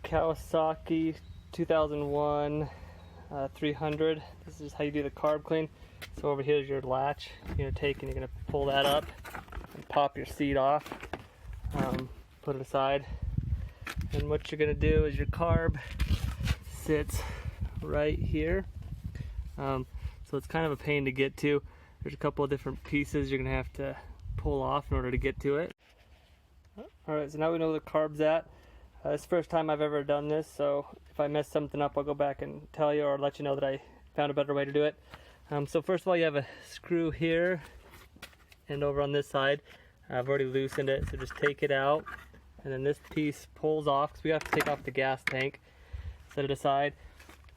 Kawasaki 2001 300. This is how you do the carb clean. So over here is your latch. You're going to take and you're going to pull that up and pop your seat off. Put it aside. And what you're going to do is your carb sits right here. So it's kind of a pain to get to. There's a couple of different pieces you're going to have to pull off in order to get to it. Alright, so now we know where the carb's at. It's the first time I've ever done this, so if I mess something up, I'll go back and tell you or let you know that I found a better way to do it. So first of all, you have a screw here and over on this side. I've already loosened it, so just take it out. And then this piece pulls off, because we have to take off the gas tank. Set it aside.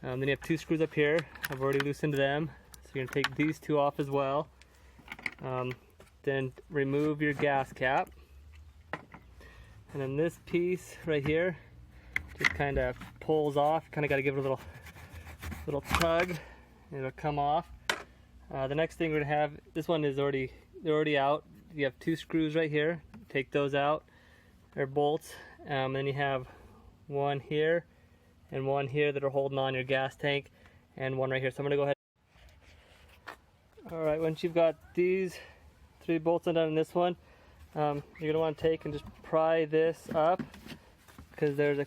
Then you have two screws up here. I've already loosened them. So you're going to take these two off as well. Then remove your gas cap. And then this piece right here just kind of pulls off. Kind of got to give it a little tug, and it'll come off. The next thing we're gonna have, this one is they're already out. You have two screws right here. Take those out. They're bolts. Then you have one here and one here that are holding on your gas tank, and one right here. So I'm gonna go ahead. All right, once you've got these three bolts undone in this one, you're going to want to take and just pry this up, because there's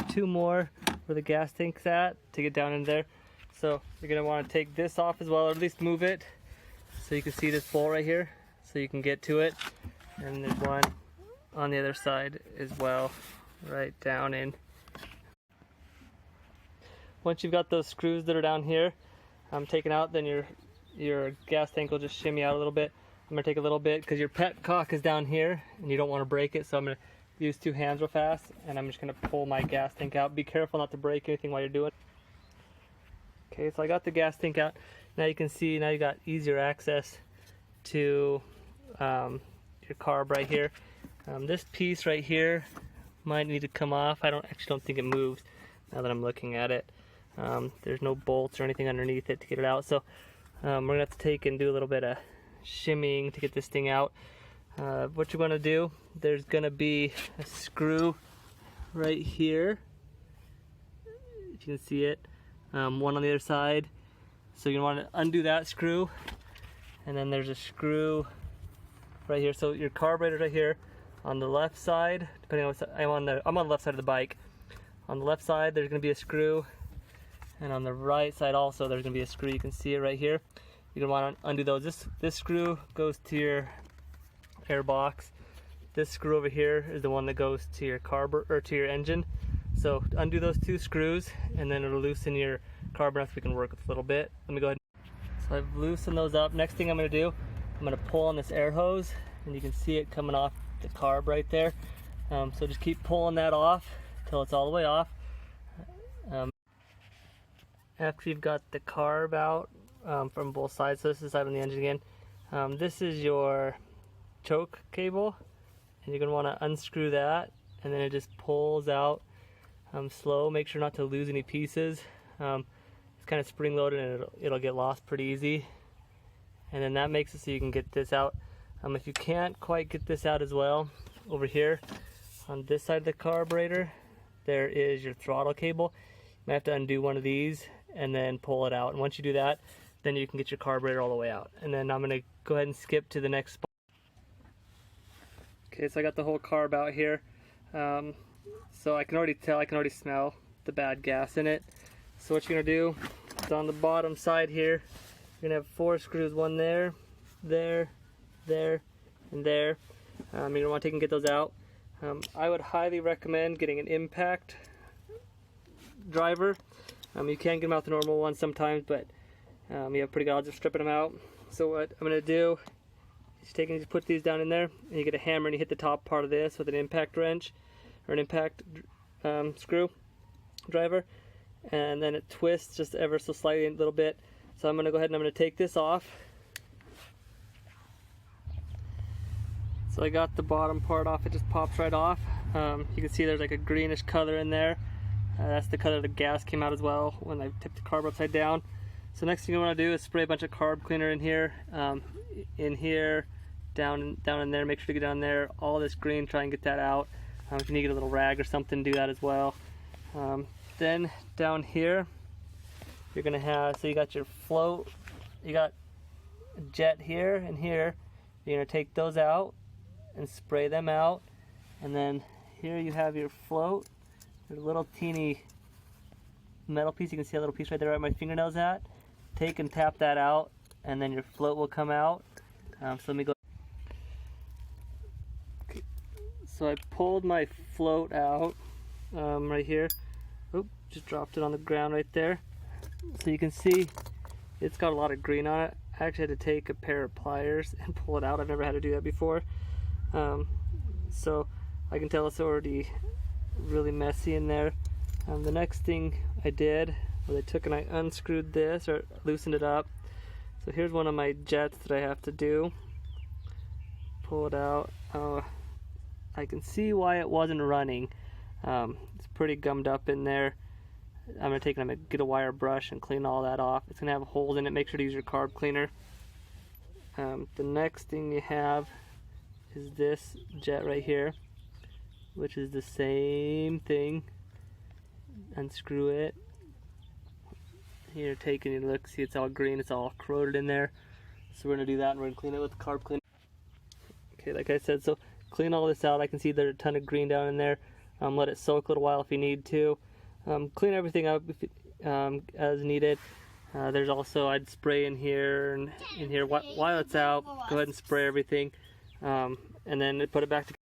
two more where the gas tank's at to get down in there. So you're going to want to take this off as well, or at least move it so you can see this bolt right here so you can get to it. And there's one on the other side as well, right down in. Once you've got those screws that are down here taken out, then your gas tank will just shimmy out a little bit. I'm going to take a little bit because your petcock is down here and you don't want to break it, so I'm going to use two hands real fast and I'm just going to pull my gas tank out. Be careful not to break anything while you're doing it. Okay, so I got the gas tank out. Now you can see, now you got easier access to your carb right here. This piece right here might need to come off. I actually don't think it moves now that I'm looking at it. There's no bolts or anything underneath it to get it out, so we're going to have to take and do a little bit of shimmying to get this thing out. What you're going to do, there's going to be a screw right here, if you can see it, one on the other side. So you're going to want to undo that screw, and then there's a screw right here. So your carburetor's right here on the left side, depending on what I'm on the left side of the bike. On the left side there's going to be a screw, and on the right side also there's going to be a screw. You can see it right here. You're going to want to undo those. This screw goes to your air box. This screw over here is the one that goes to your carburetor or to your engine. So undo those two screws, and then it'll loosen your carburetor so we can work with a little bit. Let me go ahead. So I've loosened those up. Next thing I'm going to do, I'm going to pull on this air hose, and you can see it coming off the carb right there. So just keep pulling that off till it's all the way off. After you've got the carb out from both sides, so this is the side on the engine again, this is your choke cable, and you're going to want to unscrew that, and then it just pulls out slow. Make sure not to lose any pieces. It's kind of spring loaded, and it'll get lost pretty easy, and then that makes it so you can get this out. If you can't quite get this out as well, over here on this side of the carburetor there is your throttle cable. You might have to undo one of these and then pull it out, and once you do that, then you can get your carburetor all the way out. And then I'm going to go ahead and skip to the next spot. Okay, so I got the whole carb out here. So I can already smell the bad gas in it. So what you're going to do is on the bottom side here, you're going to have 4 screws, one there, there, and there. You're going to want to take and get those out. I would highly recommend getting an impact driver. You can get them out the normal one sometimes, but you have pretty good odds of stripping them out. So what I'm going to do is just put these down in there, and you get a hammer and you hit the top part of this with an impact wrench or an impact screw driver, and then it twists just ever so slightly a little bit. So I'm going to go ahead and I'm going to take this off. So I got the bottom part off, it just pops right off. You can see there's like a greenish color in there. That's the color the gas came out as well when I tipped the carb upside down. So next thing you want to do is spray a bunch of carb cleaner in here, down in there. Make sure to get down there. All this green, try and get that out. If you need a little rag or something, do that as well. Then down here, you're gonna have, so you got your float, you got a jet here and here. You're gonna take those out and spray them out. And then here you have your float. There's a little teeny metal piece. You can see a little piece right there where my fingernail's at. Take and tap that out, and then your float will come out. So let me go. Okay. So I pulled my float out right here. Oop, just dropped it on the ground right there. So you can see it's got a lot of green on it. I actually had to take a pair of pliers and pull it out. I've never had to do that before. So I can tell it's already really messy in there. The next thing I did was I took and I unscrewed this, or loosened it up. So here's one of my jets that I have to do. Pull it out. I can see why it wasn't running. It's pretty gummed up in there. I'm gonna get a wire brush and clean all that off. It's gonna have holes in it. Make sure to use your carb cleaner. The next thing you have is this jet right here, which is the same thing. Unscrew it. Here, taking a look, see it's all green, it's all corroded in there. So we're gonna do that, and we're gonna clean it with the carb cleaner. Okay, like I said, so clean all this out. I can see there's a ton of green down in there. Let it soak a little while if you need to. Clean everything up as needed. There's also, I'd spray in here and in here while it's out. Go ahead and spray everything, and then put it back together.